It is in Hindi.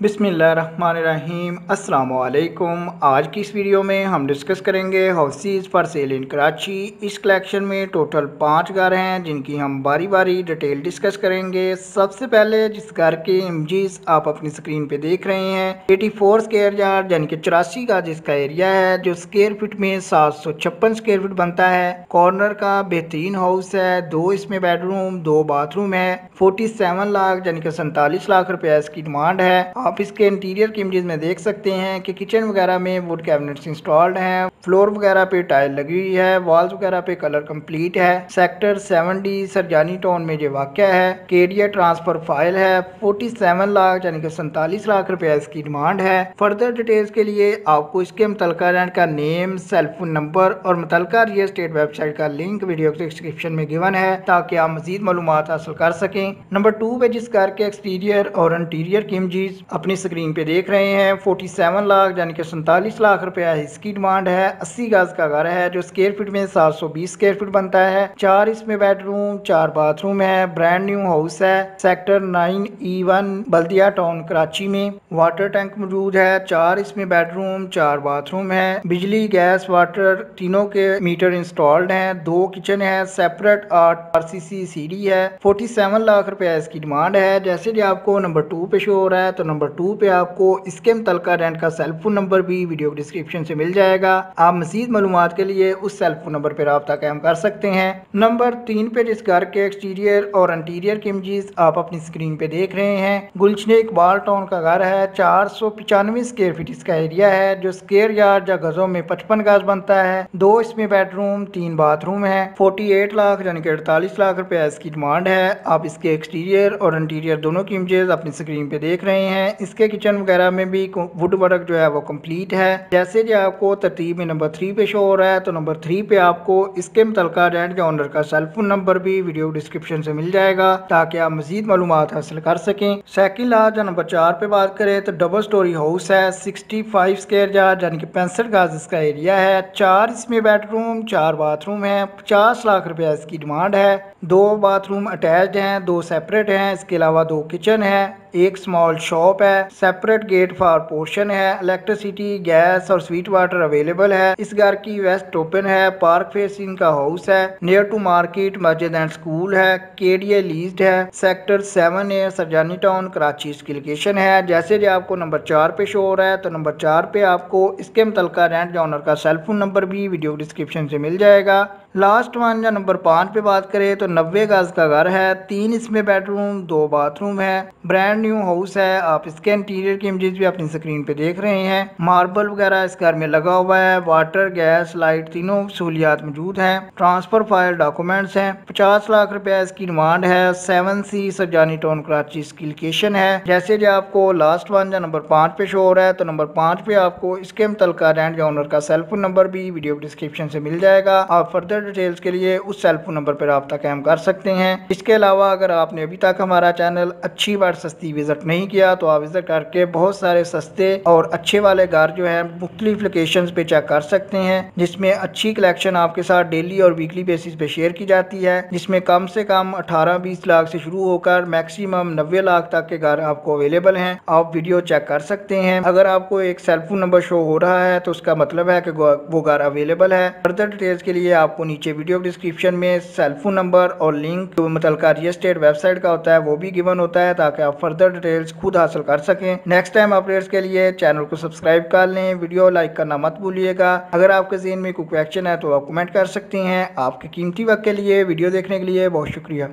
बिस्मिल्लाहिर्रहमानिर्रहीम अस्सलाम वालेकुम। आज की इस वीडियो में हम डिस्कस करेंगे हाउसेस फॉर सेल इन कराची। इस कलेक्शन में टोटल 5 घर हैं जिनकी हम बारी बारी डिटेल डिस्कस करेंगे। सबसे पहले जिस घर के इमेजेस आप अपनी स्क्रीन पे देख रहे हैं 84 स्क्वायर यार्ड यानी कि 84 का जिसका एरिया है, जो स्क्वायर फीट में 756 स्क्वायर फीट बनता है। कॉर्नर का बेहतरीन हाउस है, 2 इसमें बेडरूम 2 बाथरूम है। 47 लाख यानी कि 47 लाख रुपया इसकी डिमांड है। आप इसके इंटीरियर की इमेजेस में देख सकते हैं कि किचन वगैरह में वुड कैबिनेट्स इंस्टॉल्ड हैं, फ्लोर वगैरह पे टाइल लगी हुई है, वॉल्स वगैरह पे कलर कंप्लीट है। सेक्टर 7D सरजानी टाउन में ये वाक़या है। केडिया ट्रांसफर फाइल है। 47 लाख यानी कि 47 लाख रुपया इसकी डिमांड है। फर्दर डिटेल्स के लिए आपको इसके मुतलका रेंट का नेम, सेल फोन नंबर और मुतलका रियल एस्टेट वेबसाइट का लिंक वीडियो के डिस्क्रिप्शन में गिवन है ताकि आप मजीद मालूमात हासिल कर सकें। नंबर 2 पे जिस कार के एक्सटीरियर और इंटीरियर की इमेजेस अपनी स्क्रीन पे देख रहे हैं 47 लाख यानी कि 47 लाख रुपया इसकी डिमांड है। 80 गज का घर है जो स्क्वायर फीट में 720 स्क्वायर फीट बनता है। 4 इसमें बेडरूम 4 बाथरूम है। ब्रांड न्यू हाउस है। सेक्टर 9E1 बल्दिया टाउन कराची में। वाटर टैंक मौजूद है। 4 इसमें बेडरूम 4 बाथरूम है। बिजली गैस वाटर तीनों के मीटर इंस्टॉल्ड हैं। 2 किचन है। सेपरेट RCC सीढ़ी है। 47 लाख रुपया इसकी डिमांड है। जैसे कि आपको नंबर 2 पे शो हो रहा है तो नंबर 2 पे आपको इसके मुतलका रेंट का सेल फोन नंबर भी वीडियो डिस्क्रिप्शन से मिल जाएगा। आप मजीद मालूमात के लिए उस सेल फोन नंबर पर रब्ता कायम कर सकते हैं। नंबर 3 पे जिस घर के एक्सटीरियर और इंटीरियर की इमेजेस आप अपनी स्क्रीन पे देख रहे हैं गुलशन इकबाल टाउन का घर है। 495 स्क्वायर फीट इसका एरिया है जो स्क्वायर यार्ड या गजों में 55 गज बनता है। 2 इसमें बेडरूम 3 बाथरूम है। 48 लाख यानी कि 48 लाख रुपया इसकी डिमांड है। आप इसके एक्सटीरियर और इंटीरियर दोनों की इमेजेस अपनी स्क्रीन पे देख रहे हैं। इसके किचन वगैरह में भी वुड वर्क जो है वो कंप्लीट है। जैसे कि आपको तरतीब में नंबर 3 पे शो हो रहा है तो नंबर 3 पे आपको इसके मुतलका रेंट के ओनर का सेल फोन नंबर भी वीडियो डिस्क्रिप्शन से मिल जाएगा ताकि आप मजीद मालूमात हासिल कर सकें। सेकंड आज नंबर 4 पे बात करें तो डबल स्टोरी हाउस है। 65 स्क्वायर यार्ड यानी कि 65 गज इसका एरिया है। 4 इसमें बेडरूम 4 बाथरूम है। 50 लाख रुपया इसकी डिमांड है। 2 बाथरूम अटैच्ड हैं, 2 सेपरेट हैं। इसके अलावा 2 किचन है, एक स्मॉल शॉप है। सेपरेट गेट फॉर पोर्शन है। इलेक्ट्रिसिटी गैस और स्वीट वाटर अवेलेबल है। इस घर की वेस्ट ओपन है। पार्क फेसिंग का हाउस है। नियर टू मार्केट मस्जिद एंड स्कूल है। केडिया लीज्ड है। Sector 7A Sarjani town Karachi इसकी लोकेशन है। जैसे कि आपको नंबर 4 पे शो हो रहा है तो नंबर 4 पे आपको इसके मुतलका रेंट या ओनर का सेल फोन नंबर भी वीडियो डिस्क्रिप्शन से मिल जाएगा। लास्ट वन या नंबर 5 पे बात करें तो 90 गज का घर है। 3 इसमें बेडरूम 2 बाथरूम है। ब्रांड न्यू हाउस है। आप इसके इंटीरियर की इमेजेस भी अपनी स्क्रीन पे देख रहे हैं। मार्बल वगैरह इस घर में लगा हुआ है। वाटर गैस लाइट तीनों सहूलियात मौजूद हैं। ट्रांसफर फाइल डॉक्यूमेंट्स हैं। 50 लाख रुपया इसकी डिमांड है। 7C सरजानी टाउन कराची इसकी लोकेशन है। जैसे कि आपको लास्ट वन या नंबर 5 पे शो हो रहा है तो नंबर 5 पे आपको इसके मुतलका रेंट या ओनर का सेल फोन नंबर भी वीडियो डिस्क्रिप्शन से मिल जाएगा। आप फर्दर डिटेल्स के लिए उस सेल फोन नंबर पर रब्ता कायम कर सकते हैं। इसके अलावा अगर आपने अभी तक हमारा चैनल अच्छी बार सस्ती विजिट नहीं किया तो आप विजिट करके बहुत सारे सस्ते और अच्छे वाले घर जो है मुख्तलिफ लोकेशंस पे चेक कर सकते हैं, जिसमें अच्छी कलेक्शन आपके साथ डेली और वीकली बेसिस पे शेयर की जाती है, जिसमें कम से कम 18-20 लाख से शुरू होकर मैक्सिमम 90 लाख तक के घर आपको अवेलेबल हैं। आप वीडियो चेक कर सकते हैं। अगर आपको एक सेल फोन नंबर शो हो रहा है तो उसका मतलब है कि वो घर अवेलेबल है। फर्दर डिटेल्स के लिए आपको नीचे वीडियो डिस्क्रिप्शन में सेल फोन नंबर और लिंक जो मुतलका रियल एस्टेट वेबसाइट का होता है वो भी गिवन होता है ताकि आप फर्दर डिटेल्स खुद हासिल कर सकें। नेक्स्ट टाइम अपडेट्स के लिए चैनल को सब्सक्राइब कर लें। वीडियो लाइक करना मत भूलिएगा। अगर आपके ज़हन में कोई क्वेश्चन है तो आप कमेंट कर सकते हैं। आपके कीमती वक्त के लिए वीडियो देखने के लिए बहुत शुक्रिया।